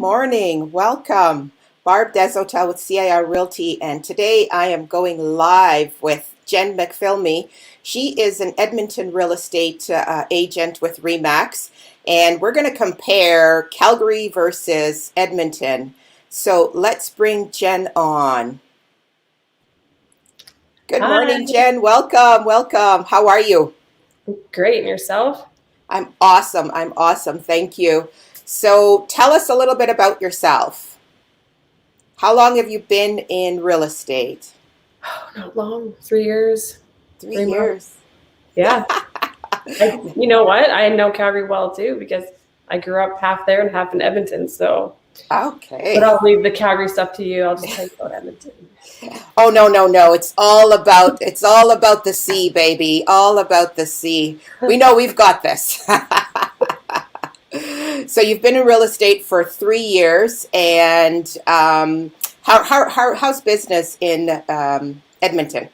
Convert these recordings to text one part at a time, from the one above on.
morning. Welcome. Barb Desautels with CIR Realty, and today I am going live with Jenn McPhillamey. She is an Edmonton real estate agent with RE/MAX, and we're going to compare Calgary versus Edmonton. So let's bring Jenn on. Good Hi. morning, Jenn. Welcome, welcome. How are you? Great. And yourself? I'm awesome. I'm awesome. Thank you. So tell us a little bit about yourself. How long have you been in real estate? Oh, not long. 3 years. 3 3 months. years. Yeah. You know what? I know Calgary well too because I grew up half there and half in Edmonton. So, Okay. but I'll leave the Calgary stuff to you. I'll just tell you about Edmonton. Oh, no. It's all about the sea, baby. All about the sea. We know we've got this. So you've been in real estate for 3 years, and how's business in Edmonton?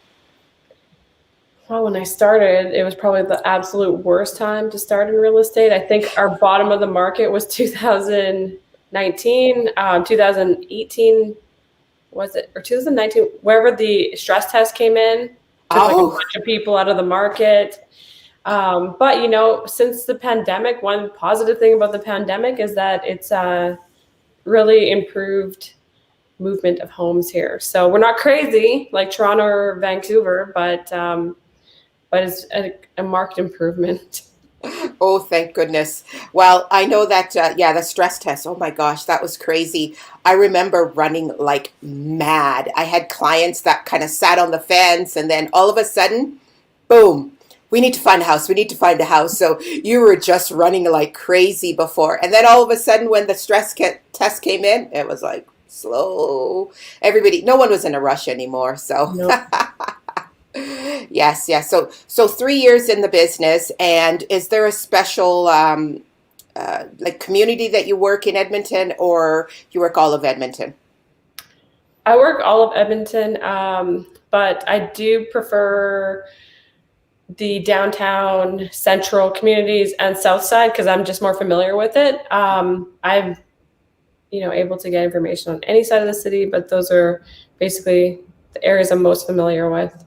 Well, when I started, it was probably the absolute worst time to start in real estate. I think our bottom of the market was 2019, 2018. Was it, or 2019, wherever the stress test came in, took like a bunch of people out of the market. But, you know, since the pandemic, one positive thing about the pandemic is that it's really improved movement of homes here. So we're not crazy like Toronto or Vancouver, but it's a marked improvement. Oh, thank goodness. Well, I know that, the stress test. Oh my gosh, that was crazy. I remember running like mad. I had clients that kind of sat on the fence, and then all of a sudden, boom, we need to find a house. We need to find a house. So you were just running like crazy before. And then all of a sudden, when the test came in, it was like slow. No one was in a rush anymore. So. Nope. Yes. So 3 years in the business, and is there a special like community that you work in Edmonton, or you work all of Edmonton? I work all of Edmonton, but I do prefer the downtown central communities and south side because I'm just more familiar with it. I'm able to get information on any side of the city, but those are basically the areas I'm most familiar with.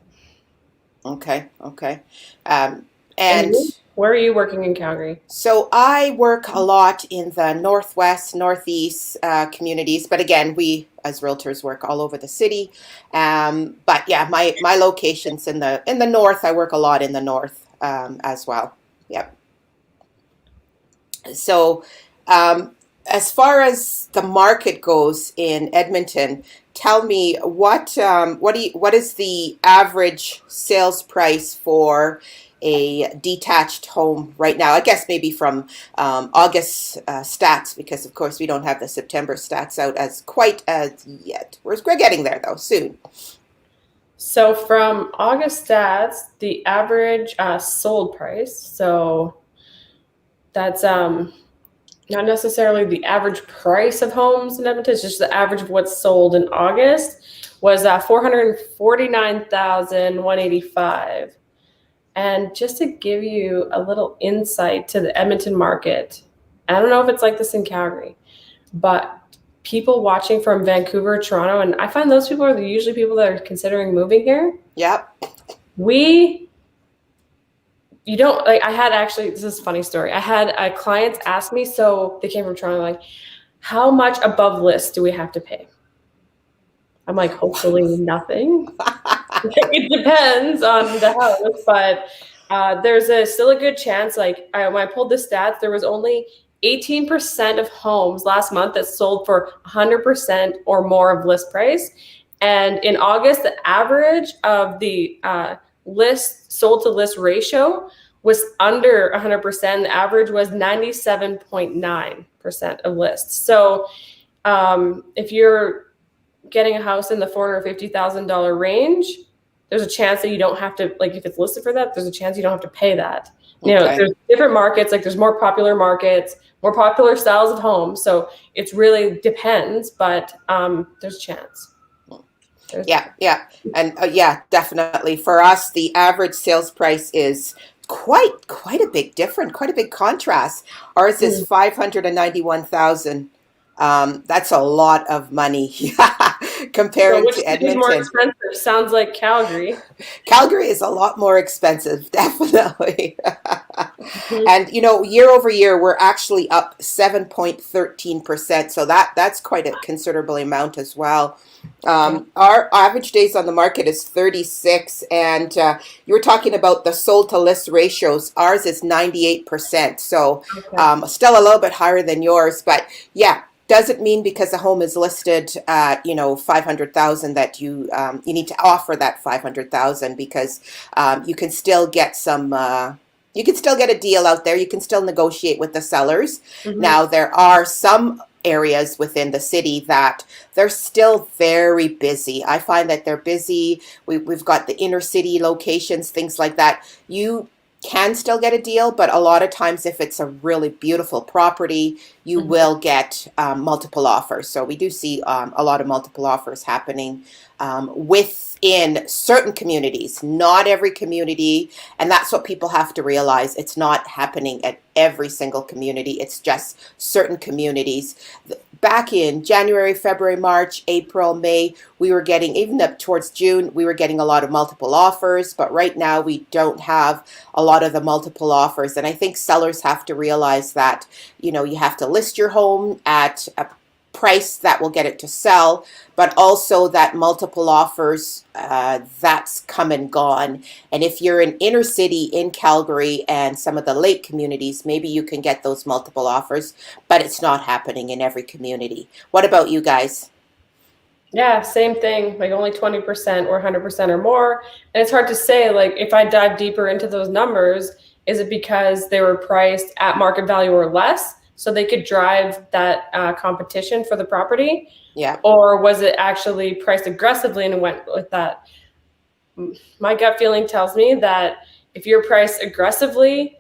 Okay. And where are you working in Calgary? So I work a lot in the northwest, northeast communities, but again, we as realtors work all over the city. But yeah, my location's in the north. I work a lot in the north as well. Yep. So as far as the market goes in Edmonton, tell me what is the average sales price for a detached home right now? I guess maybe from August stats, because of course we don't have the September stats out as quite as yet. We're getting there though, soon. So from August stats, the average sold price, so that's not necessarily the average price of homes in Edmonton, it's just the average of what's sold in August, was 449,185. And just to give you a little insight to the Edmonton market, I don't know if it's like this in Calgary, but people watching from Vancouver, Toronto, and I find those people are usually people that are considering moving here. Yep. You don't like, I had actually, this is a funny story. I had a client ask me, so they came from Toronto, like, how much above list do we have to pay? I'm like, hopefully nothing. It depends on the house, but there's still a good chance. Like when I pulled the stats, there was only 18% of homes last month that sold for 100% or more of list price. And in August, the average of the list sold to list ratio was under 100%. The average was 97.9% of lists. So if you're getting a house in the $450,000 range, there's a chance that you don't have to, like, if it's listed for that, there's a chance you don't have to pay that. Okay. You know, there's different markets, like there's more popular markets, more popular styles of homes. So it really depends, but there's a chance. Yeah. And definitely. For us, the average sales price is quite a big difference, quite a big contrast. Ours is 591,000 That's a lot of money So comparing which to city is more Edmonton. expensive? Sounds like Calgary. Calgary is a lot more expensive, definitely. Mhm. And year over year, we're actually up 7.13%. So that's quite a considerable amount as well. Yeah. Our average days on the market is 36, and you were talking about the sold to list ratios. Ours is 98%, so Okay. still a little bit higher than yours, but yeah. Doesn't mean because a home is listed at 500,000 that you need to offer that 500,000, because you can still get some. You can still get a deal out there. You can still negotiate with the sellers. Hmm. Now, there are some areas within the city that they're still very busy. I find that they're busy. We've got the inner city locations, things like that. You can still get a deal, but a lot of times, if it's a really beautiful property, you Hmm. will get multiple offers. So we do see a lot of multiple offers happening within certain communities, not every community. And that's what people have to realize. It's not happening at every single community. It's just certain communities. Back in January, February, March, April, May, we were getting, even up towards June, we were getting a lot of multiple offers. But right now, we don't have a lot of the multiple offers. And I think sellers have to realize that, you have to list your home at a price that will get it to sell, but also that multiple offers, that's come and gone. And if you're in inner city in Calgary and some of the lake communities, maybe you can get those multiple offers, but it's not happening in every community. What about you guys? Yeah, same thing, like only 20% or 100% or more. And it's hard to say, like, if I dive deeper into those numbers, is it because they were priced at market value or less so they could drive that competition for the property? Yeah. Or was it actually priced aggressively and it went with that? My gut feeling tells me that if you're priced aggressively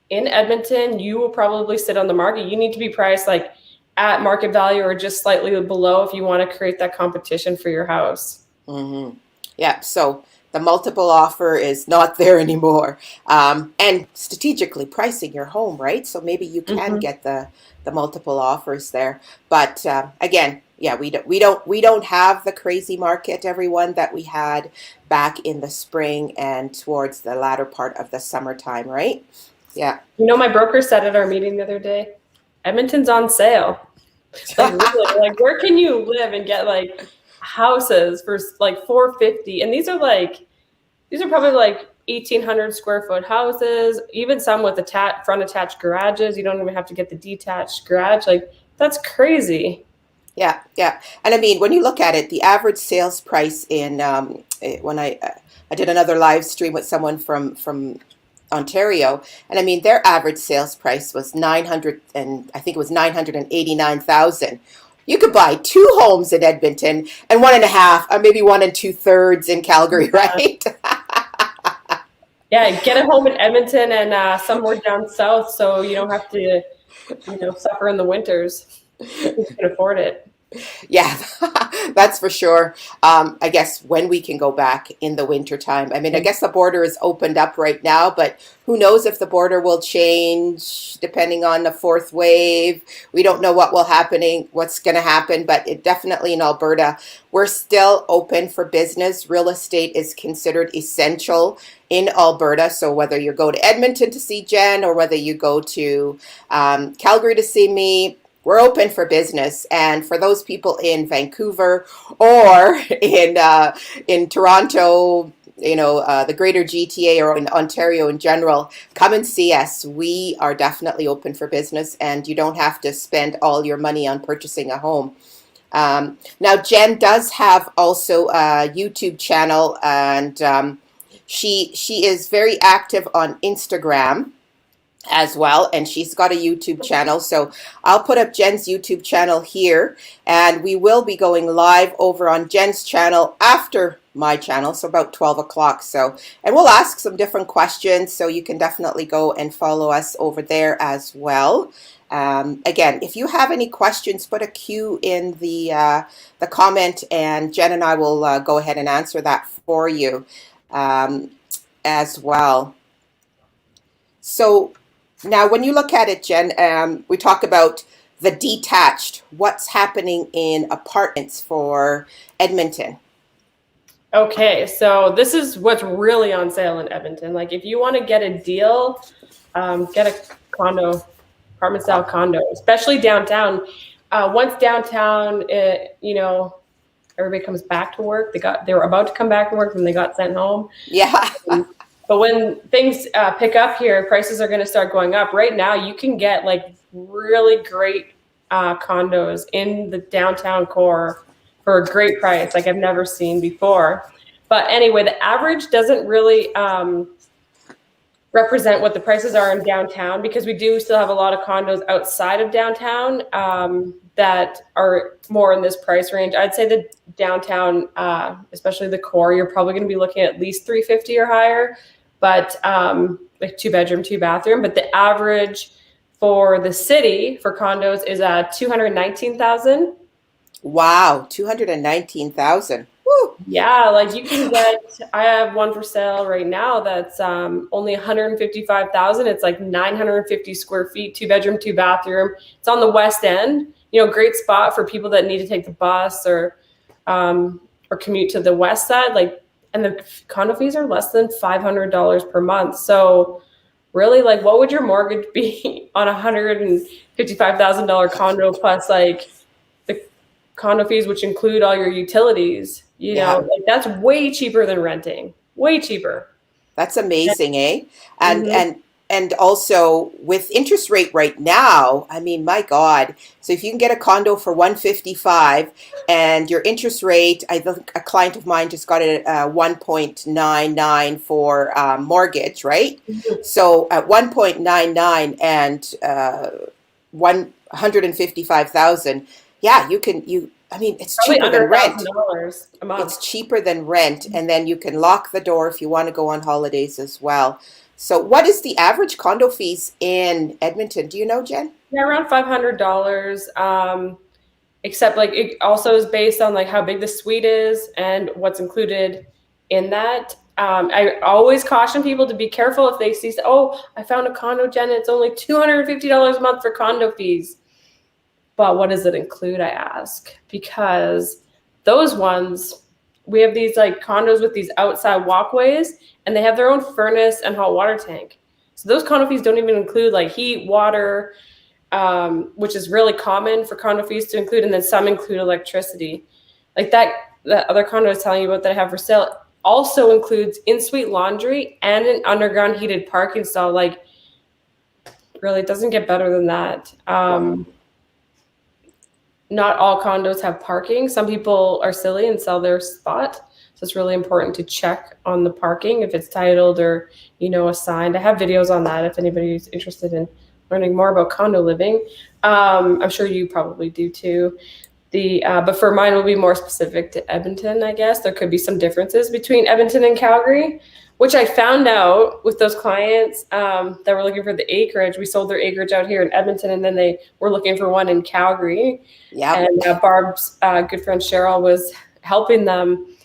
in Edmonton, you will probably sit on the market. You need to be priced like at market value or just slightly below if you want to create that competition for your house. Hmm. Yeah. So the multiple offer is not there anymore. And strategically pricing your home, right? So maybe you can Hmm. get the multiple offers there. But again, yeah, we don't have the crazy market, everyone, that we had back in the spring and towards the latter part of the summertime, right? Yeah. My broker said at our meeting the other day, Edmonton's on sale. Like really, like where can you live and get like houses for like 450? And these are probably like 1,800 square foot houses, even some with front attached garages. You don't even have to get the detached garage. Like that's crazy. Yeah, yeah. And I mean, when you look at it, the average sales price in when I did another live stream with someone from Ontario, and I mean their average sales price was 900, and I think it was 989,000. You could buy two homes in Edmonton and one and a half, or maybe one and two thirds in Calgary, right? Yeah, get a home in Edmonton and somewhere down south so you don't have to, suffer in the winters if you can afford it. Yeah, that's for sure. I guess when we can go back in the winter time. I mean, I guess the border is opened up right now, but who knows if the border will change depending on the fourth wave. We don't know what's going to happen, but it definitely in Alberta, we're still open for business. Real estate is considered essential in Alberta. So whether you go to Edmonton to see Jen or whether you go to Calgary to see me, we're open for business. And for those people in Vancouver or in Toronto, the greater GTA, or in Ontario in general, come and see us. We are definitely open for business, and you don't have to spend all your money on purchasing a home. Now, Jen does have also a YouTube channel, and she is very active on Instagram as well, and she's got a YouTube channel. So I'll put up Jen's YouTube channel here, and we will be going live over on Jen's channel after my channel, so about 12 o'clock. So, and we'll ask some different questions, so you can definitely go and follow us over there as well. Again, if you have any questions, put a Q in the comment, and Jen and I will go ahead and answer that for you um, as well. So now, when you look at it, Jen, we talk about the detached. What's happening in apartments for Edmonton? Okay, so this is what's really on sale in Edmonton. Like, if you want to get a deal, get a condo, apartment style condo, especially downtown. Once downtown, everybody comes back to work. They were about to come back to work when they got sent home. Yeah. But when things pick up here, prices are going to start going up. Right now, you can get like really great condos in the downtown core for a great price, like I've never seen before. But anyway, the average doesn't really represent what the prices are in downtown, because we do still have a lot of condos outside of downtown that are more in this price range. I'd say the downtown, especially the core, you're probably going to be looking at least 350 or higher, but like 2-bedroom, 2-bathroom. But the average for the city for condos is at 219,000. Wow, 219,000. Woo. Yeah, like you can get, I have one for sale right now that's only 155,000. It's like 950 square feet, 2-bedroom, 2-bathroom. It's on the west end. Great spot for people that need to take the bus or commute to the west side. Like, and the condo fees are less than $500 per month. So really, like, what would your mortgage be on a $155,000 condo plus like the condo fees, which include all your utilities? Like, that's way cheaper than renting. Way cheaper. That's amazing, eh? And Mhm. and also with interest rate right now, I mean, my God. So if you can get a condo for 155 and your interest rate, I think a client of mine just got it at 1.99 for mortgage, right? So at 1.99 and 155,000, yeah, I mean, it's Probably cheaper under than rent. $1,000 a It's month. cheaper than rent, and then you can lock the door if you want to go on holidays as well. So, what is the average condo fees in Edmonton? Do you know, Jen? Yeah, around $500. Except like it also is based on like how big the suite is and what's included in that. I always caution people to be careful if they see, oh, I found a condo, Jen, it's only $250 a month for condo fees. But what does it include, I ask? Because those ones, we have these like condos with these outside walkways, and they have their own furnace and hot water tank. So those condo fees don't even include like heat, water, which is really common for condo fees to include, and then some include electricity. Like that other condo I was telling you about that I have for sale also includes in-suite laundry and an underground heated parking stall. Like, really, it doesn't get better than that. Wow. Not all condos have parking. Some people are silly and sell their spot. So it's really important to check on the parking if it's titled or, assigned. I have videos on that if anybody's interested in learning more about condo living. I'm sure you probably do too. But for mine will be more specific to Edmonton, I guess. There could be some differences between Edmonton and Calgary, which I found out with those clients that were looking for the acreage. We sold their acreage out here in Edmonton, and then they were looking for one in Calgary. Yep. And Barb's good friend Cheryl was helping them.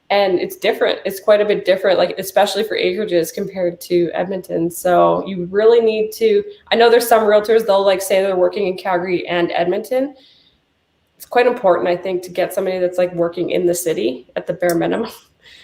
And it's different. It's quite a bit different, like especially for acreages compared to Edmonton. So you really need to, I know there's some realtors, they'll like say they're working in Calgary and Edmonton. It's quite important, I think, to get somebody that's like working in the city at the bare minimum.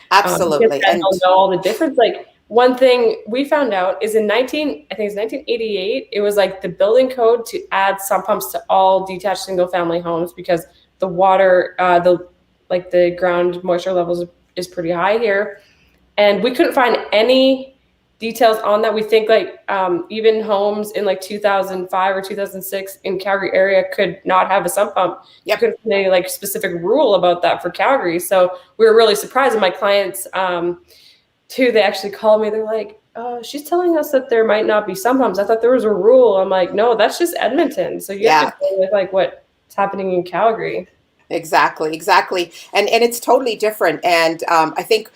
Absolutely. Because And they'll know all the difference. Like, one thing we found out is I think it's 1988, it was like the building code to add sump pumps to all detached single family homes because the water, the ground moisture levels is pretty high here. And we couldn't find any details on that. We think like even homes in like 2005 or 2006 in Calgary area could not have a sump pump. You yep. couldn't find any like specific rule about that for Calgary. So we were really surprised. And my clients too, they actually called me. They're like, she's telling us that there might not be sump pumps. I thought there was a rule. I'm like, no, that's just Edmonton. So you have to go with like what's happening in Calgary. Exactly. And it's totally different. And I think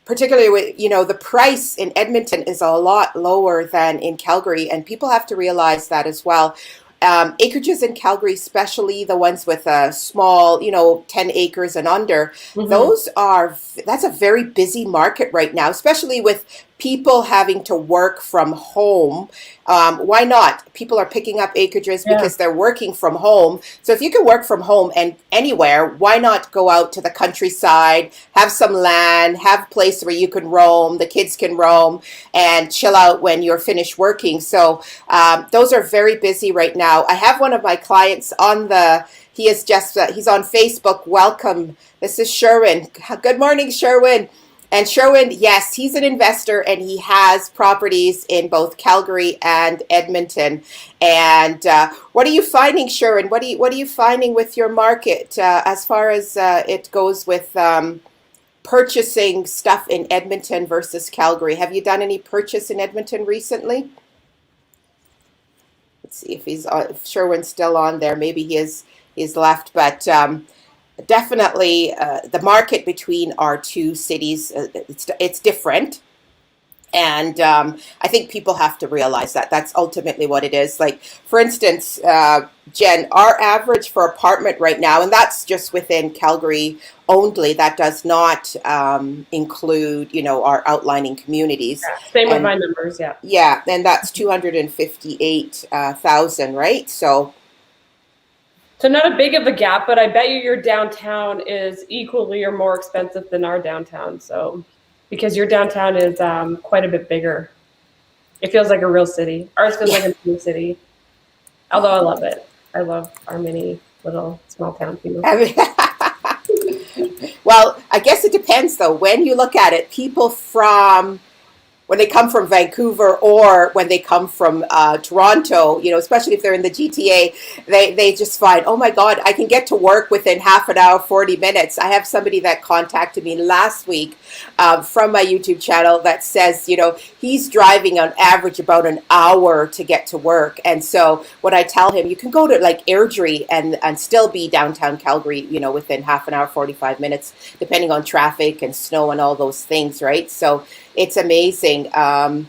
particularly with, the price in Edmonton is a lot lower than in Calgary, and people have to realize that as well. Acreages in Calgary, especially the ones with a small, 10 acres and under, Mm-hmm. that's a very busy market right now, especially with people having to work from home. Why not? People are picking up acreages Yeah. because they're working from home. So if you can work from home and anywhere, why not go out to the countryside, have some land, have a place where you can roam, the kids can roam, and chill out when you're finished working. So those are very busy right now. I have one of my clients on the, he is just, he's on Facebook. Welcome. This is Sherwin. Good morning, Sherwin. And Sherwin, yes, he's an investor and he has properties in both Calgary and Edmonton. And what are you finding, Sherwin? What are you finding with your market as far as it goes with purchasing stuff in Edmonton versus Calgary? Have you done any purchase in Edmonton recently? Let's see if if Sherwin's still on there. Maybe he's left, but. Definitely, the market between our two cities, it's different. And I think people have to realize that that's ultimately what it is. Like, for instance, Jen, our average for apartment right now, and that's just within Calgary only, that does not include, our outlining communities. Yeah, same with And my numbers, yeah. yeah, and that's 258,000, right? So not a big of a gap, but I bet you your downtown is equally or more expensive than our downtown. So because your downtown is quite a bit bigger. It feels like a real city. Ours feels like a mini city. Although I love it. I love our mini little small town feel. Well, I guess it depends though. When you look at it, when they come from Vancouver or when they come from Toronto, especially if they're in the GTA, they just find, oh my God, I can get to work within half an hour, 40 minutes. I have somebody that contacted me last week from my YouTube channel that says, he's driving on average about an hour to get to work. And so what I tell him, you can go to like Airdrie and still be downtown Calgary, within half an hour, 45 minutes, depending on traffic and snow and all those things, right? So it's amazing. The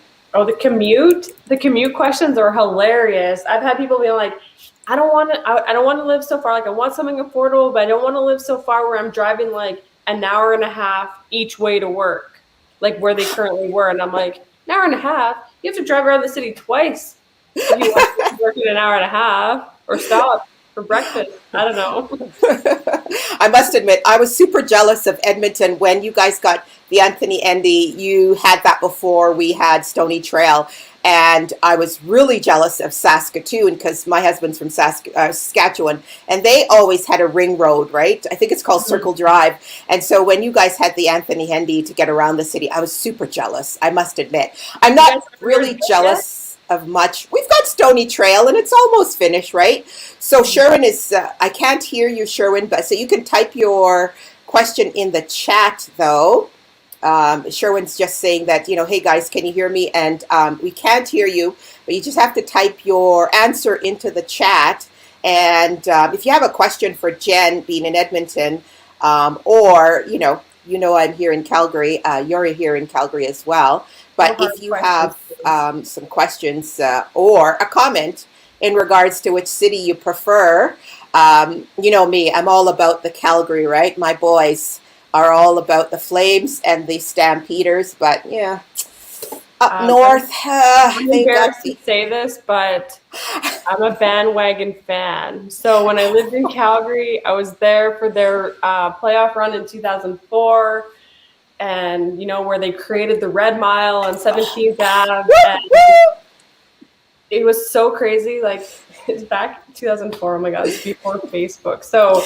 commute questions are hilarious. I've had people being like, I don't want to live so far. Like, I want something affordable, but I don't want to live so far where I'm driving like an hour and a half each way to work, like where they currently were. And I'm like, an hour and a half? You have to drive around the city twice if you want to work in an hour and a half or stop for breakfast. I don't know. I must admit, I was super jealous of Edmonton when you guys got the Anthony Endy. You had that before we had Stony Trail. And I was really jealous of Saskatoon because my husband's from Saskatchewan, and they always had a ring road, right? I think it's called Circle Drive. And so when you guys had the Anthony Endy to get around the city, I was super jealous, I must admit. I'm not really jealous of much. We've got Stony Trail, and it's almost finished, right? So Sherwin is, I can't hear you, Sherwin, but so you can type your question in the chat, though. Sherwin's just saying that, hey guys, can you hear me? And we can't hear you, but you just have to type your answer into the chat. And if you have a question for Jen being in Edmonton, or, I'm here in Calgary, you're here in Calgary as well. But if you have some questions or a comment in regards to which city you prefer, you know me, I'm all about the Calgary, right? My boys are all about the Flames and the Stampeders, but yeah, up north, I'm embarrassed to say this, but I'm a bandwagon fan. So when I lived in Calgary, I was there for their playoff run in 2004, and where they created the Red Mile on 17th Ave. And it was so crazy. Like, it's back in 2004. Oh my God, it's before Facebook. So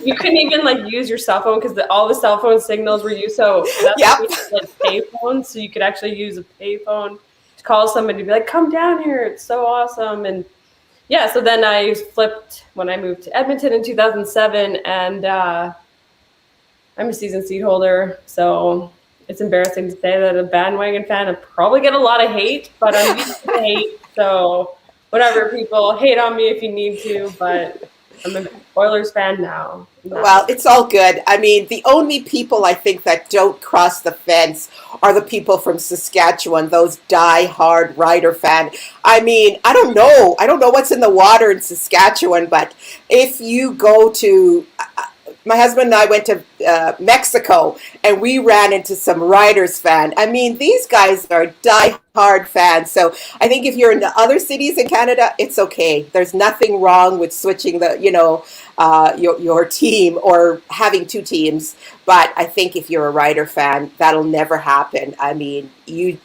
you couldn't even use your cell phone because all the cell phone signals were used. So that's why we had payphones. So you could actually use a payphone to call somebody to be like, come down here. It's so awesome. And yeah, so then I flipped when I moved to Edmonton in 2007, and I'm a season seat holder. So it's embarrassing to say that a bandwagon fan. I probably get a lot of hate, but I'm used to hate. So whatever, people, hate on me if you need to, but I'm an Oilers fan now. Well, it's all good. I mean, the only people I think that don't cross the fence are the people from Saskatchewan, those die-hard Rider fan. I mean, I don't know. I don't know what's in the water in Saskatchewan, but if you go to my husband and I went to Mexico, and we ran into some Riders fan. I mean, these guys are die-hard fans. So I think if you're in the other cities in Canada, it's okay. There's nothing wrong with switching your team or having two teams. But I think if you're a Rider fan, that'll never happen. I mean, you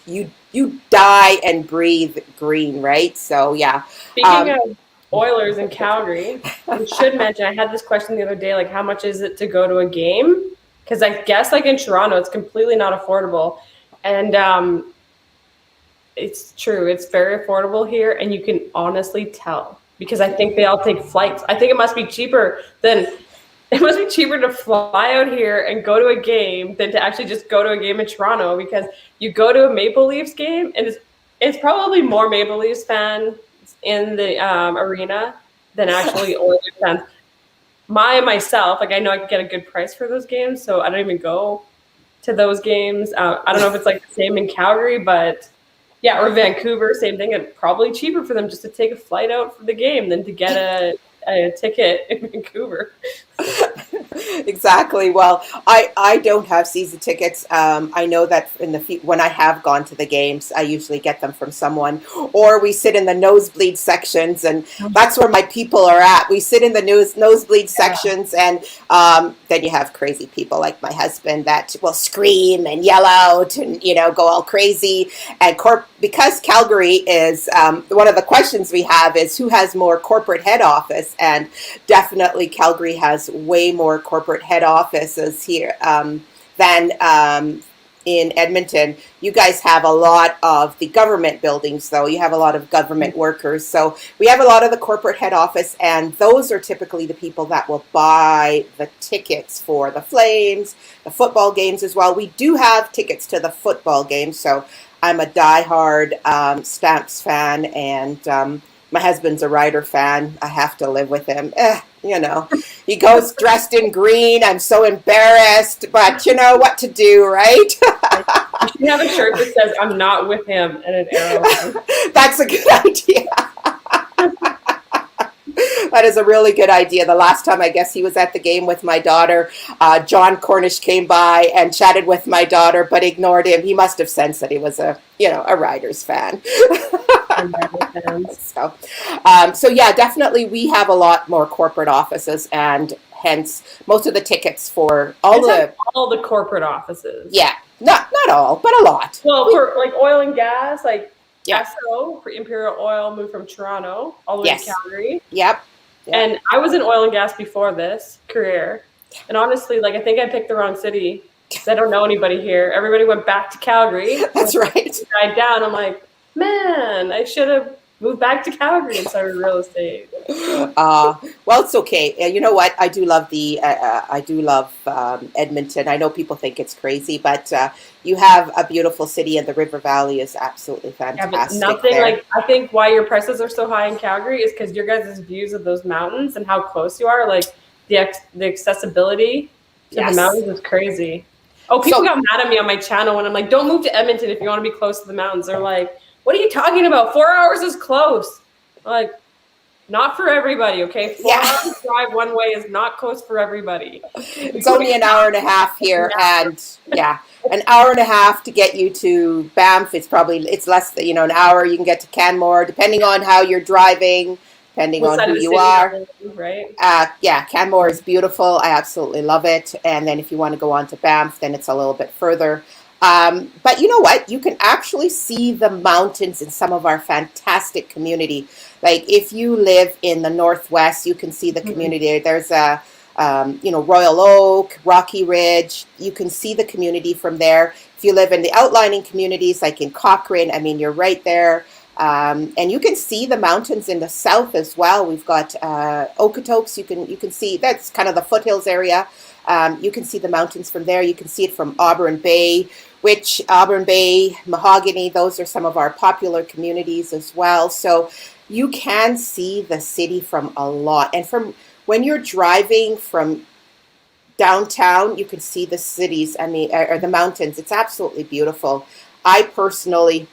die and breathe green, right? So yeah. Speaking of Oilers in Calgary, we should mention, I had this question the other day, like how much is it to go to a game? Because I guess like in Toronto, it's completely not affordable. And it's true, it's very affordable here, and you can honestly tell because I think they all take flights. I think it must be cheaper to fly out here and go to a game than to actually just go to a game in Toronto, because you go to a Maple Leafs game and it's probably more Maple Leafs fans in the arena than actually Oilers fans. Myself, like I know I can get a good price for those games, so I don't even go to those games. I don't know if it's like the same in Calgary, but yeah, or Vancouver, same thing. It's probably cheaper for them just to take a flight out for the game than to get a ticket in Vancouver. Exactly. Well, I don't have season tickets. I know that when I have gone to the games, I usually get them from someone, or we sit in the nosebleed sections, and that's where my people are at. We sit in the nosebleed sections, and then you have crazy people like my husband that will scream and yell out and go all crazy. And because Calgary is one of the questions we have is who has more corporate head office, and definitely Calgary has way more corporate head offices here than in Edmonton. You guys have a lot of the government buildings, though. You have a lot of government workers. So we have a lot of the corporate head office, and those are typically the people that will buy the tickets for the Flames, the football games as well. We do have tickets to the football games, so I'm a diehard Stamps fan, and my husband's a Rider fan. I have to live with him. He goes dressed in green. I'm so embarrassed, but you know what to do, right? You should have a shirt that says "I'm not with him" and an arrow. That's a good idea. That is a really good idea. The last time I guess he was at the game with my daughter, John Cornish came by and chatted with my daughter, but ignored him. He must have sensed that he was a Riders fan. So yeah, definitely we have a lot more corporate offices, and hence most of the tickets for all the corporate offices. Yeah, not all, but a lot. Well, for like oil and gas, like Esso for Imperial Oil moved from Toronto all the way to Calgary. Yep. And I was in oil and gas before this career, and honestly, like I think I picked the wrong city because I don't know anybody here. Everybody went back to Calgary. That's right. Died down. I'm like, man, I should have moved back to Calgary and started real estate. Well, it's okay. You know what? I do love Edmonton. I know people think it's crazy, but you have a beautiful city, and the River Valley is absolutely fantastic. Yeah, but nothing there. Like I think why your prices are so high in Calgary is because your guys' views of those mountains and how close you are, like the accessibility to the mountains is crazy. Oh, people got mad at me on my channel when I'm like, don't move to Edmonton if you want to be close to the mountains. They're like, what are you talking about? 4 hours is close. I'm like, not for everybody, okay? 4 hours drive one way is not close for everybody. It's only an hour and a half here, and an hour and a half to get you to Banff. It's less than an hour. You can get to Canmore, depending on how you're driving, depending on who you are. Right? Canmore is beautiful. I absolutely love it. And then if you want to go on to Banff, then it's a little bit further. But you know what? You can actually see the mountains in some of our fantastic community. Like if you live in the Northwest, you can see the community. There's a, Royal Oak, Rocky Ridge. You can see the community from there. If you live in the outlying communities, like in Cochrane, I mean, you're right there. And you can see the mountains in the south as well. We've got Okotoks. You can see that's kind of the foothills area. You can see the mountains from there. You can see it from Auburn Bay, Mahogany, those are some of our popular communities as well. So you can see the city from a lot. And from when you're driving from downtown, you can see the cities, or the mountains. It's absolutely beautiful. I personally...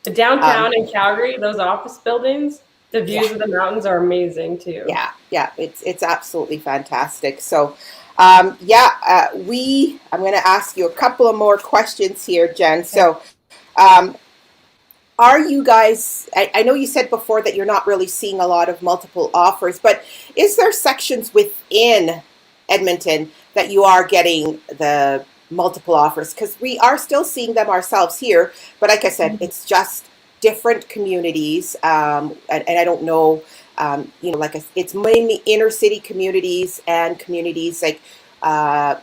The downtown in Calgary, those office buildings, The views of the mountains are amazing too. Yeah, it's absolutely fantastic. So, I'm going to ask you a couple of more questions here, Jen. So, um, are you guys, I know you said before that you're not really seeing a lot of multiple offers, but is there sections within Edmonton that you are getting the multiple offers? Because we are still seeing them ourselves here, but like I said, it's just different communities, and I don't know, it's mainly inner city communities and communities like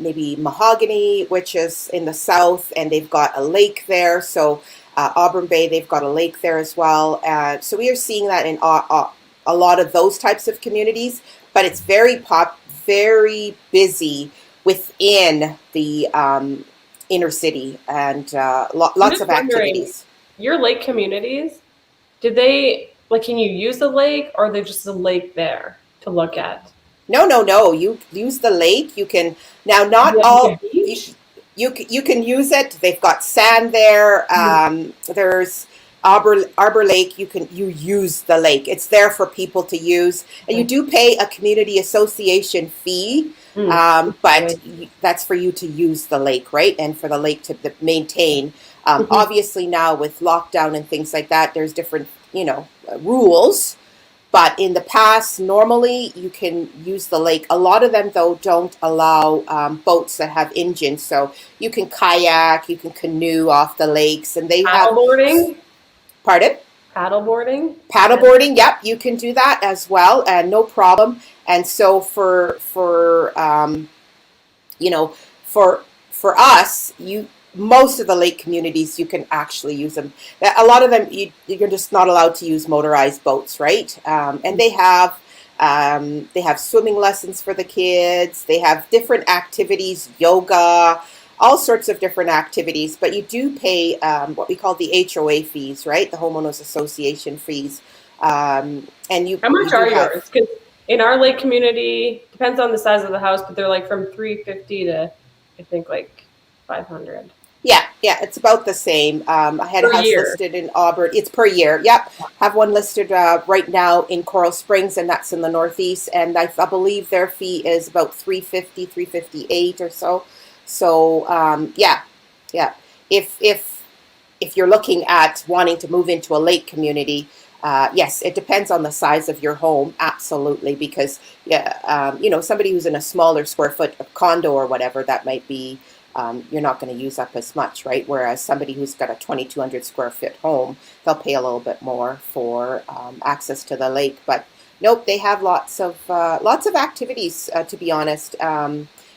maybe Mahogany, which is in the south, and they've got a lake there. So Auburn Bay, they've got a lake there as well. So we are seeing that in a lot of those types of communities, but it's very busy within the inner city, and lots of activities. Your lake communities, did they, like, can you use the lake, or are there just a lake there to look at? No. You use the lake. You can now not all. You can use it. They've got sand there. There's Arbor Lake. You use the lake. It's there for people to use, and you do pay a community association fee. But that's for you to use the lake, right? And for the lake to maintain. Obviously now with lockdown and things like that, there's different, rules. But in the past, normally you can use the lake. A lot of them, though, don't allow boats that have engines. So you can kayak, you can canoe off the lakes, and they have paddleboarding. Pardon? Paddleboarding. Paddleboarding, yep, you can do that as well, and no problem. And so for us, most of the lake communities, you can actually use them. A lot of them, you're just not allowed to use motorized boats, right? And they have swimming lessons for the kids. They have different activities, yoga, all sorts of different activities. But you do pay what we call the HOA fees, right? The homeowners association fees. And how much are yours? Because in our lake community, depends on the size of the house, but they're like from $350 to, I think, like $500. Yeah, it's about the same. I had a house listed in Auburn. It's per year. Yep. Have one listed right now in Coral Springs, and that's in the Northeast. And I believe their fee is about $350, $358 or so. So, yeah. If you're looking at wanting to move into a lake community, yes, it depends on the size of your home. Absolutely. Because, somebody who's in a smaller square foot condo or whatever, that might be, you're not going to use up as much, right? Whereas somebody who's got a 2,200 square foot home, they'll pay a little bit more for access to the lake. But nope, they have lots of activities, to be honest,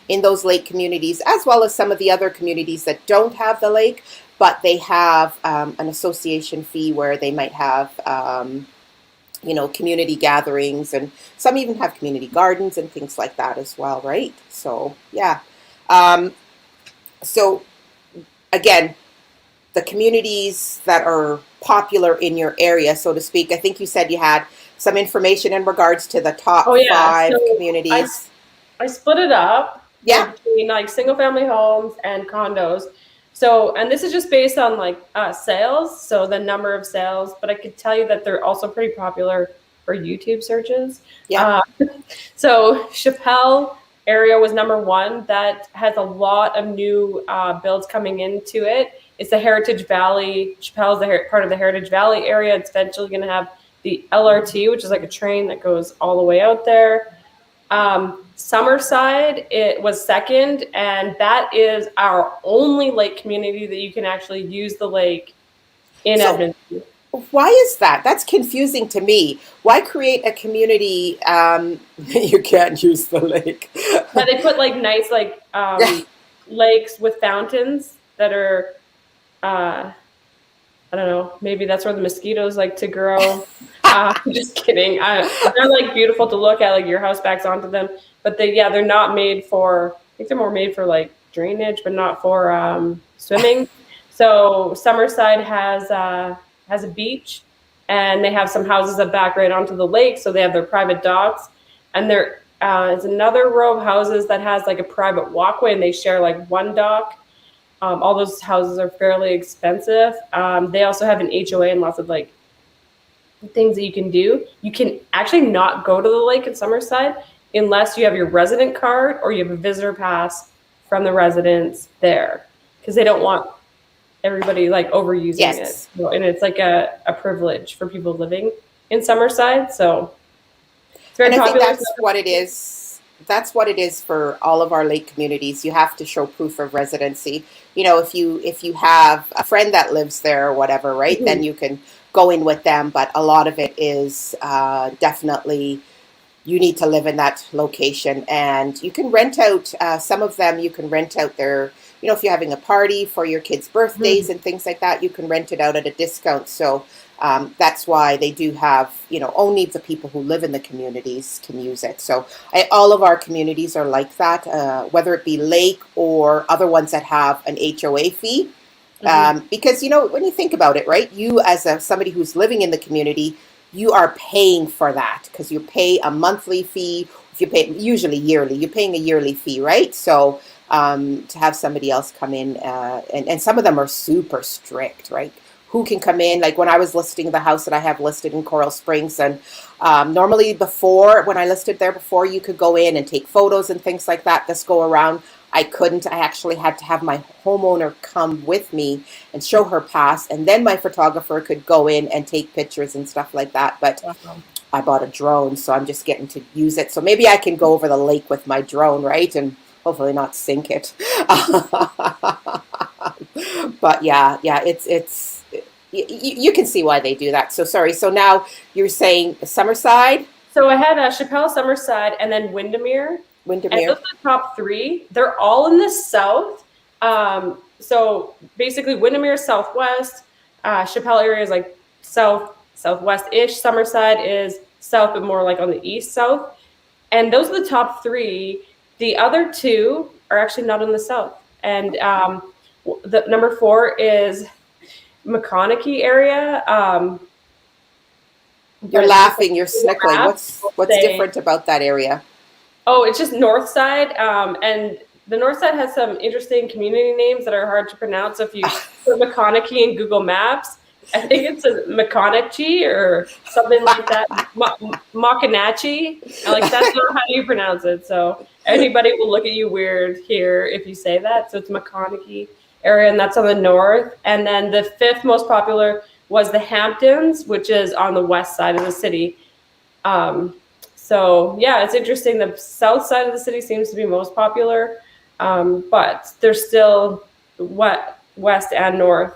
in those lake communities, as well as some of the other communities that don't have the lake, but they have an association fee where they might have, community gatherings, and some even have community gardens and things like that as well, right? So, yeah. So, again, the communities that are popular in your area, so to speak, I think you said you had some information in regards to the top 5 communities. I split it up between like single family homes and condos. So, and this is just based on like sales, so the number of sales, but I could tell you that they're also pretty popular for YouTube searches. Yeah. So Chappelle area was number 1. That has a lot of new builds coming into it. It's the Heritage Valley. Chappelle is part of the Heritage Valley area. It's eventually going to have the LRT, which is like a train that goes all the way out there. Summerside, it was second, and that is our only lake community that you can actually use the lake in Edmonton. Why is that? That's confusing to me. Why create a community you can't use the lake? But they put like nice lakes with fountains that are I don't know, maybe that's where the mosquitoes like to grow. Just kidding. They're like beautiful to look at, like your house backs onto them, but they're not made for, I think they're more made for like drainage, but not for swimming. So Summerside has a beach, and they have some houses that back right onto the lake, so they have their private docks, and there is another row of houses that has like a private walkway, and they share like one dock. All those houses are fairly expensive. They also have an HOA and lots of like things that you can do. You can actually not go to the lake in Summerside unless you have your resident card or you have a visitor pass from the residents there, because they don't want everybody like overusing it. Yes. And it's like a privilege for people living in Summerside. So it's very And I think popular. that's what it is. That's what it is for all of our lake communities. You have to show proof of residency. You know, if you have a friend that lives there or whatever, right? Then Mhm. you can go in with them. But a lot of it is definitely you need to live in that location, and you can rent out some of them. You can rent out their, you know, if you're having a party for your kids' birthdays Mhm. and things like that, you can rent it out at a discount. So that's why they do have, you know, only the people who live in the communities can use it. So all of our communities are like that, whether it be lake or other ones that have an HOA fee. Mhm. Because, you know, when you think about it, right, you as somebody who's living in the community, you are paying for that because you pay a monthly fee. If you pay usually yearly, you're paying a yearly fee, right? So to have somebody else come in, and some of them are super strict, right? Who can come in? Like when I was listing the house that I have listed in Coral Springs, and normally before, when I listed there before, you could go in and take photos and things like that. This go around, I couldn't. I actually had to have my homeowner come with me and show her pass, and then my photographer could go in and take pictures and stuff like that. But Wow. I bought a drone, so I'm just getting to use it. So maybe I can go over the lake with my drone, right? And hopefully not sink it. But yeah, it's you can see why they do that. So sorry. So now you're saying Summerside, So I had Chappelle, Summerside, and then Windermere. And those Windermere. are the top three. They're all in the south. So basically, Windermere is southwest. Chappelle area is like southwest ish. Summerside is south, but more like on the east south. And those are the top three. The other two are actually not in the south. And the number four is McConaughey area. You're But it's just like laughing. You're Google snickling. Maps will What's say, different about that area? oh, it's just North Side, and the North Side has some interesting community names that are hard to pronounce. So if you put McConaughey in Google Maps, I think it's a McConaughey or something like that. Makanachi. Like that's not how you pronounce it. So anybody will look at you weird here if you say that. So it's McConaughey area, and that's on the north. And then the fifth most popular was the Hamptons, which is on the west side of the city. Um, so yeah, it's interesting. The south side of the city seems to be most popular, but there's still west and north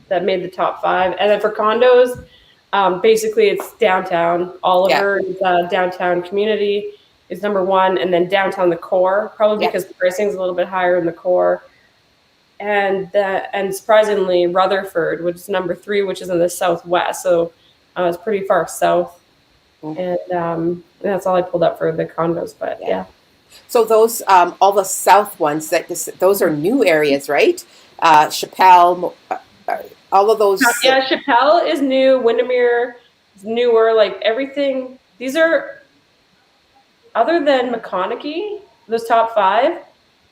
that made the top five. And then for condos, basically it's downtown. Yeah, Oliver is downtown community is number one, and then downtown the core, probably yeah. because pricing is a little bit higher in the core. And surprisingly, Rutherford, which is number three, which is in the southwest. So it's pretty far south, Mm, and that's all I pulled up for the condos. But yeah. yeah, So those all the south ones those are new areas, right? Chappelle, all of those. yeah. Chappelle is new. Windermere is newer. Like everything. These are other than McConaughey. Those top five,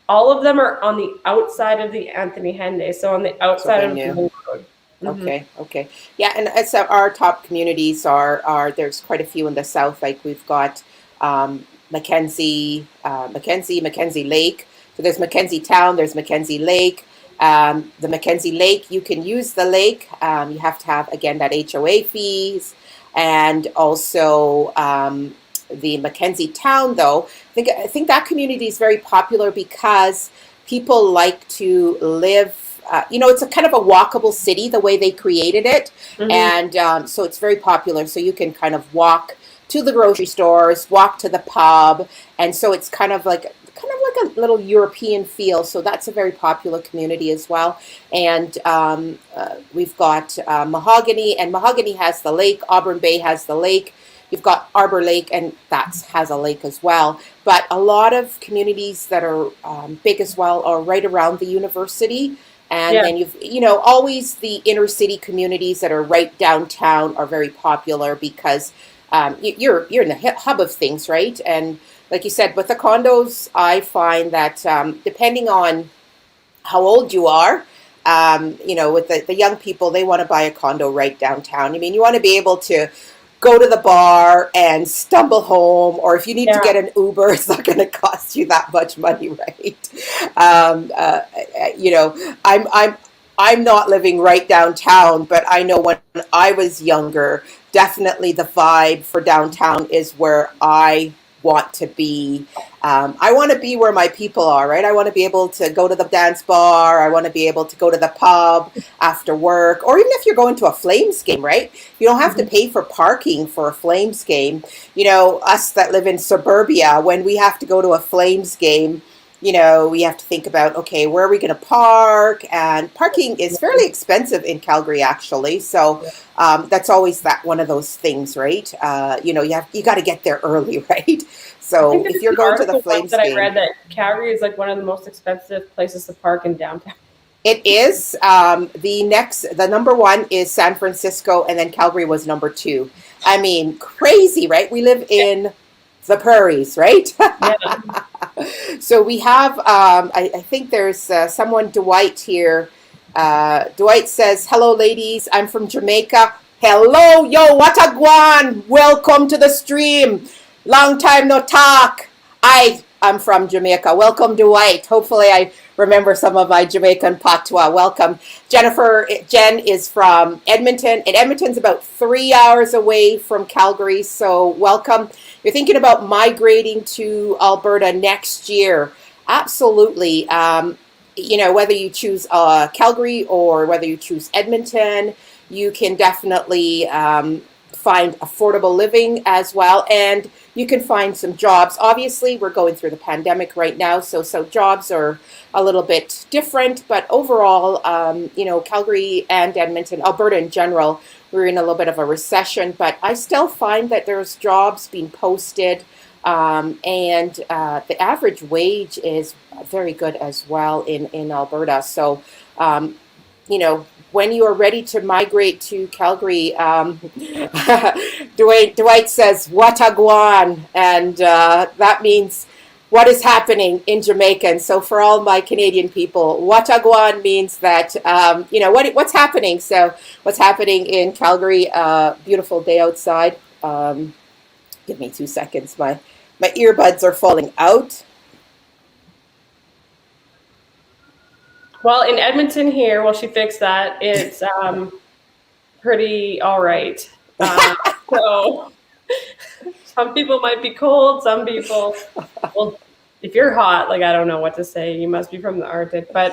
all of them are on the outside of the Anthony Henday. So on the So outside they're of the new. main road. Mm-hmm. Okay. Yeah, and it's our top communities are there's quite a few in the south. Like we've got Mackenzie Lake. So there's Mackenzie Town, there's Mackenzie Lake. The Mackenzie Lake, you can use the lake. You have to have again that HOA fees, and also the Mackenzie Town. Though I think that community is very popular because people like to live. You know, it's a kind of a walkable city the way they created it, Mm-hmm. and so it's very popular. So you can kind of walk to the grocery stores, walk to the pub, and so it's kind of like a little European feel. So that's a very popular community as well. And we've got Mahogany, and Mahogany has the lake. Auburn Bay has the lake. You've got Arbor Lake, and that has a lake as well. But a lot of communities that are big as well are right around the university. And Yeah. then always the inner city communities that are right downtown are very popular because you're in the hub of things, right? And like you said, with the condos, I find that depending on how old you are, with the young people, they want to buy a condo right downtown. I mean, you want to be able to go to the bar and stumble home, or if you need to get an Uber, it's not going to cost you that much money, right? Um, uh, I'm not living right downtown, but I know when I was younger, definitely the vibe for downtown is where I want to be. I want to be where my people are, right? I want to be able to go to the dance bar. I want to be able to go to the pub after work, or even if you're going to a Flames game, right? You don't have to pay for parking for a Flames game. Us that live in suburbia, when we have to go to a Flames game, we have to think about, okay, where are we going to park? And parking is fairly expensive in Calgary, actually. So that's always one of those things, right? You got to get there early, right? So if you're going to the Flames that game, I read that Calgary is like one of the most expensive places to park in downtown. it is. The number one is San Francisco, and then Calgary was number two. I mean, crazy, right? We live in the prairies, right? Yeah. So we have, I think there's someone, Dwight here. Dwight says, hello, ladies. I'm from Jamaica. Hello, yo, what a guan. Welcome to the stream. Long time no talk. I'm from Jamaica. Welcome, Dwight. Hopefully I remember some of my Jamaican patois. Welcome. Jen is from Edmonton, and Edmonton's about 3 hours away from Calgary, so welcome. You're thinking about migrating to Alberta next year. Absolutely. Whether you choose Calgary or whether you choose Edmonton, you can definitely find affordable living as well, and you can find some jobs. Obviously, we're going through the pandemic right now, so jobs are a little bit different, but overall, Calgary and Edmonton, Alberta in general, we're in a little bit of a recession, but I still find that there's jobs being posted, and the average wage is very good as well in Alberta. So, when you are ready to migrate to Calgary, Dwight says, Wataguan, and that means what is happening in Jamaica. And so for all my Canadian people, Wataguan means that, what's happening. So what's happening in Calgary, beautiful day outside. Give me 2 seconds. My earbuds are falling out. Well, in Edmonton here, while she fixed that, it's pretty all right. So some people might be cold, some people, well, if you're hot, like I don't know what to say, you must be from the Arctic. But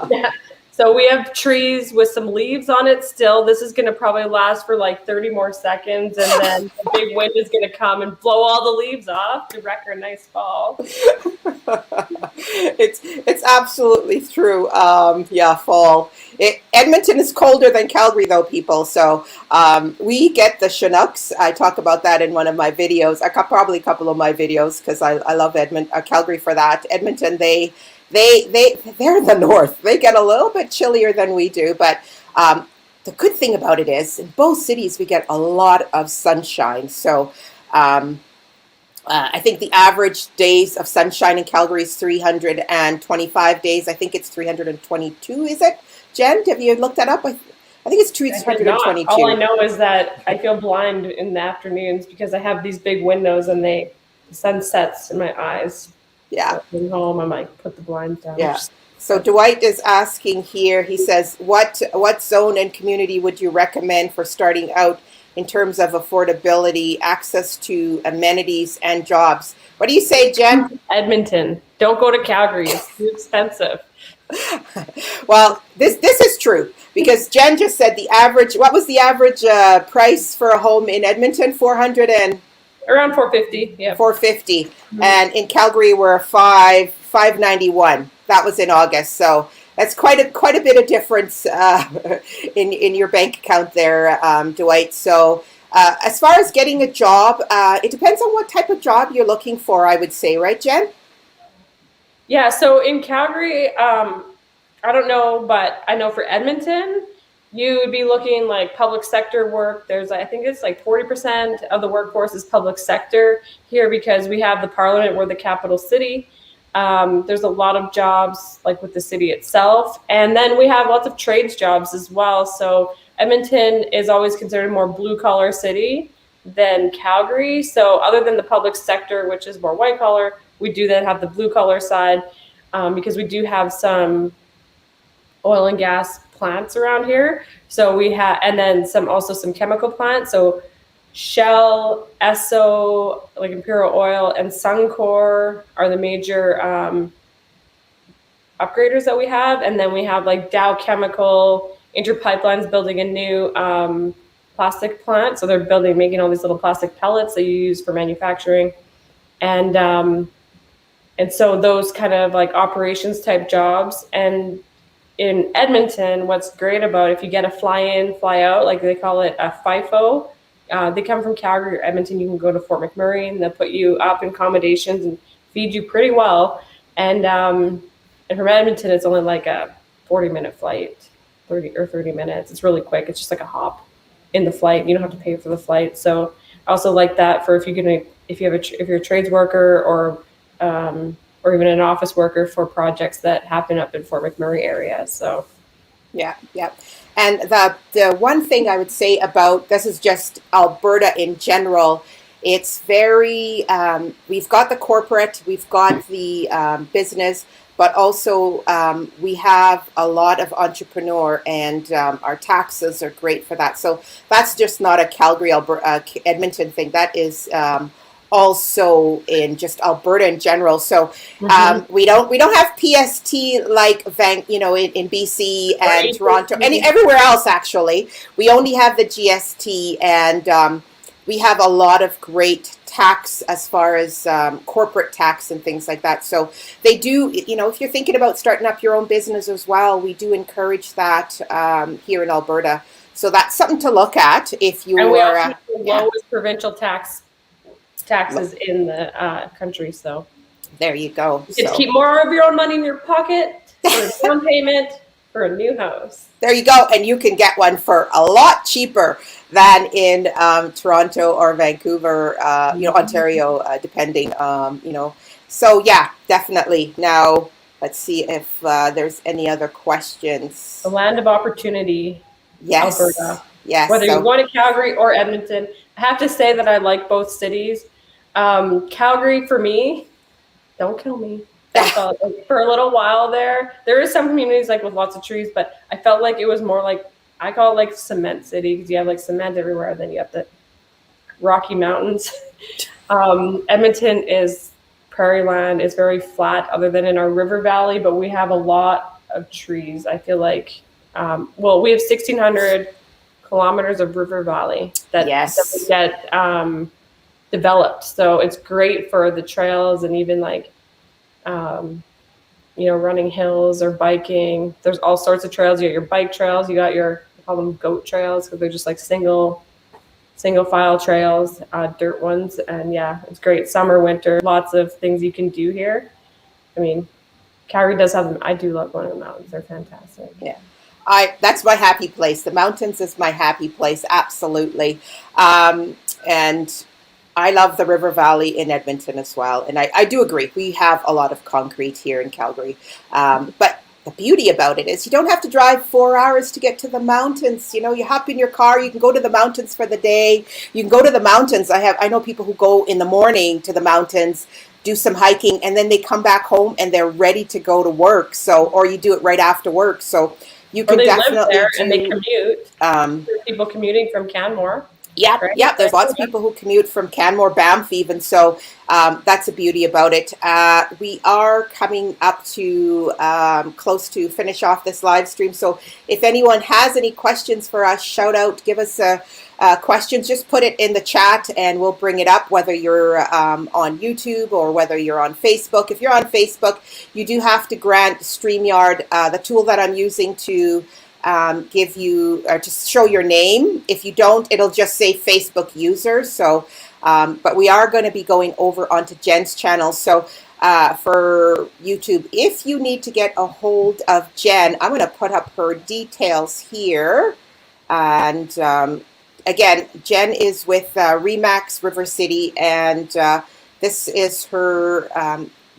yeah. So we have trees with some leaves on it still. This is going to probably last for like 30 more seconds, and then the big wind is going to come and blow all the leaves off to wreck our nice fall. It's absolutely true. Fall. Edmonton is colder than Calgary, though, people. So we get the Chinooks. I talk about that in one of my videos. Probably a couple of my videos, because I love Calgary for that. Edmonton, they're in the north. They get a little bit chillier than we do, but the good thing about it is in both cities we get a lot of sunshine. So I think the average days of sunshine in Calgary is 325 days. I think it's 322, is it? Jen, have you looked that up? I think it's 322. All I know is that I feel blind in the afternoons because I have these big windows and the sun sets in my eyes. Yeah. So I'm home, I'm like, put the blinds down. Yeah. So Dwight is asking here, he says, what zone and community would you recommend for starting out in terms of affordability, access to amenities, and jobs? What do you say, Jen? Edmonton. Don't go to Calgary. It's too expensive. Well, this is true, because Jen just said what was the average price for a home in Edmonton? 400 and... Around 450, yeah. 450. Mm-hmm. And in Calgary, we're 591. That was in August. So that's quite a bit of difference in your bank account there, Dwight. So as far as getting a job, it depends on what type of job you're looking for, I would say, right, Jen? Yeah, so in Calgary, I don't know, but I know for Edmonton, you would be looking like public sector work. I think it's like 40% of the workforce is public sector here because we have the Parliament, we're the capital city. There's a lot of jobs like with the city itself. And then we have lots of trades jobs as well. So Edmonton is always considered a more blue collar city than Calgary. So other than the public sector, which is more white collar, we do then have the blue collar side, because we do have some oil and gas plants around here. So we have, and then some chemical plants. So Shell, Esso, like Imperial Oil, and Suncor are the major upgraders that we have. And then we have like Dow Chemical, Inter Pipelines building a new plastic plant. So they're making all these little plastic pellets that you use for manufacturing. And so those kind of like operations type jobs. And in Edmonton, what's great about if you get a fly in, fly out, like they call it a FIFO, they come from Calgary or Edmonton, you can go to Fort McMurray and they'll put you up in accommodations and feed you pretty well. And from Edmonton, it's only like a 40-minute flight, 30 minutes. It's really quick. It's just like a hop in the flight. You don't have to pay for the flight. So I also like that for if you're a trades worker or even an office worker for projects that happen up in Fort McMurray area. So yeah. And the one thing I would say about this is just Alberta in general. It's very we've got the corporate, we've got the business, but also we have a lot of entrepreneur, and our taxes are great for that. So that's just not a Calgary, Alberta, Edmonton thing. That is also in just Alberta in general. So we don't have PST like in BC and Toronto, everywhere else actually. We only have the GST, and we have a lot of great tax as far as corporate tax and things like that. So they do, if you're thinking about starting up your own business as well, we do encourage that here in Alberta. So that's something to look at if you and we are. also have the lowest provincial taxes in the country. So there you go. You get to keep more of your own money in your pocket for a down payment for a new house. There you go. And you can get one for a lot cheaper than in Toronto or Vancouver, Ontario, depending, So yeah, definitely. Now, let's see if there's any other questions. The land of opportunity, yes. Alberta. Yes. Whether you're going to Calgary or Edmonton, I have to say that I like both cities. Calgary, for me, don't kill me. For a little while there is some communities like with lots of trees, but I felt like it was more like, I call it like cement city, because you have like cement everywhere. Then you have the Rocky Mountains. Edmonton is prairie land. It's very flat other than in our river valley, but we have a lot of trees. I feel like, we have 1,600 kilometers of river valley that we get developed. So it's great for the trails and even like, running hills or biking. There's all sorts of trails. You got your bike trails. You got I call them goat trails, because they're just like single file trails, dirt ones. And yeah, it's great. Summer, winter, lots of things you can do here. I mean, Calgary does have them. I do love going to the mountains. They're fantastic. Yeah. That's my happy place. The mountains is my happy place. Absolutely. And I love the River Valley in Edmonton as well. And I do agree. We have a lot of concrete here in Calgary. But the beauty about it is you don't have to drive 4 hours to get to the mountains. You hop in your car, you can go to the mountains for the day. You can go to the mountains. I know people who go in the morning to the mountains, do some hiking, and then they come back home and they're ready to go to work. Or you do it right after work. So you can definitely live there and they commute. There's people commuting from Canmore. Yeah, right? Yeah. There's lots of people who commute from Canmore, Banff even. So that's a beauty about it. We are coming up to close to finish off this live stream. So if anyone has any questions for us, shout out, give us questions. Just put it in the chat and we'll bring it up, whether you're on YouTube or whether you're on Facebook. If you're on Facebook, you do have to grant StreamYard, the tool that I'm using to give you or to show your name. If you don't, it'll just say Facebook user. So but we are going to be going over onto Jen's channel. So for YouTube, if you need to get a hold of Jenn, I'm going to put up her details here. And again, Jenn is with Remax River City, and this is her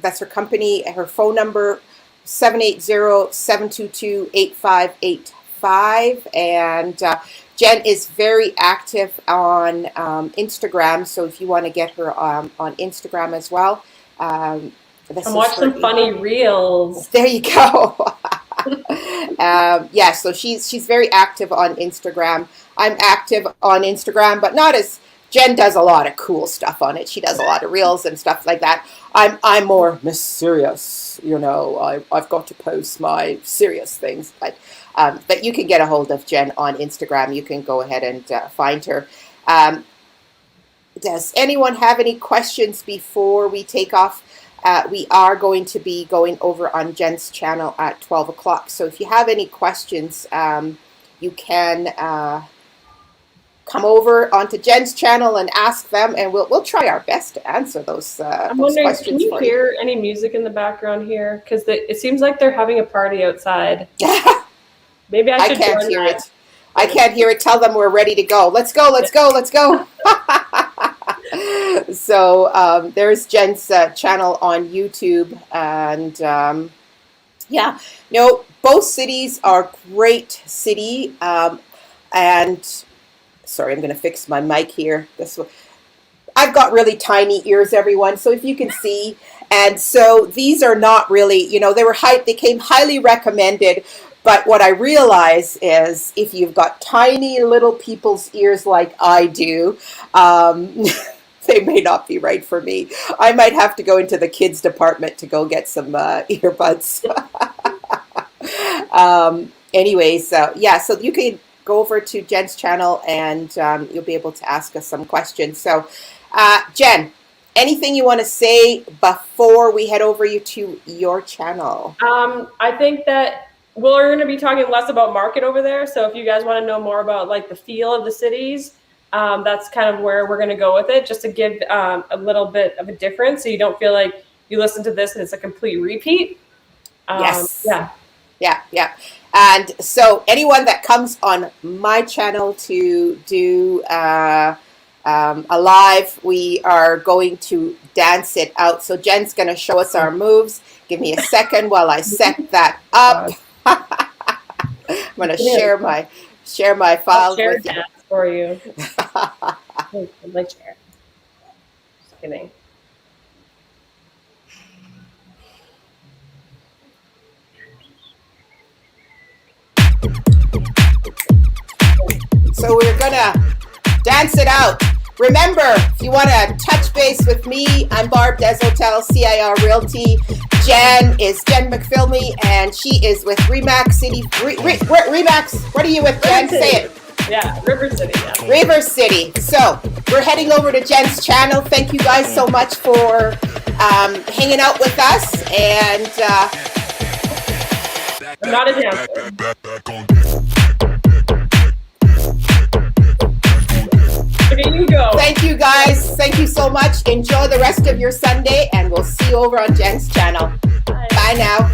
That's her company. Her phone number, 780-722-8585. And Jenn is very active on Instagram. So if you want to get her on Instagram as well. And watch some funny reels. There you go. Yeah, so she's very active on Instagram. I'm active on Instagram, but not as Jenn does a lot of cool stuff on it. She does a lot of reels and stuff like that. I'm more mysterious, you know. I've got to post my serious things, but you can get a hold of Jenn on Instagram. You can go ahead and find her. Does anyone have any questions before we take off? We are going to be going over on Jenn's channel at 12 o'clock. So if you have any questions, you can come over onto Jenn's channel and ask them, and we'll try our best to answer those I'm wondering, questions. Can you hear any music in the background here? Because it seems like they're having a party outside. Maybe I should can't hear it. I can't hear it. Tell them we're ready to go. Let's go. Let's go. Let's go. So there's Jenn's channel on YouTube, and yeah, no, both cities are great city. And sorry, I'm going to fix my mic here. I've got really tiny ears, everyone. So if you can see, and so these are not really, you know, they came highly recommended. But what I realize is if you've got tiny little people's ears like I do, they may not be right for me. I might have to go into the kids department to go get some earbuds. Anyways, yeah, so you can go over to Jenn's channel and you'll be able to ask us some questions. So, Jenn, anything you want to say before we head over to your channel? I think that we're going to be talking less about market over there. So if you guys want to know more about like the feel of the cities, that's kind of where we're going to go with it, just to give a little bit of a difference, so you don't feel like you listen to this and it's a complete repeat. Yes. Yeah. And so anyone that comes on my channel to do a live, we are going to dance it out. So Jenn's going to show us our moves. Give me a second while I set that up. I'm going to share my file with you. For you. My chair. Just kidding. So we're gonna dance it out. Remember, if you want to touch base with me, I'm Barb Desautels, CIR Realty. Jenn is Jenn McPhillamey, and she is with Remax City. Remax, what are you with, Jenn? Say it. Yeah, River City. Yeah. River City. So we're heading over to Jenn's channel. Thank you guys so much for hanging out with us. And I'm not a dancer. Okay, you go. Thank you guys. Thank you so much. Enjoy the rest of your Sunday, and we'll see you over on Jenn's channel. Bye now.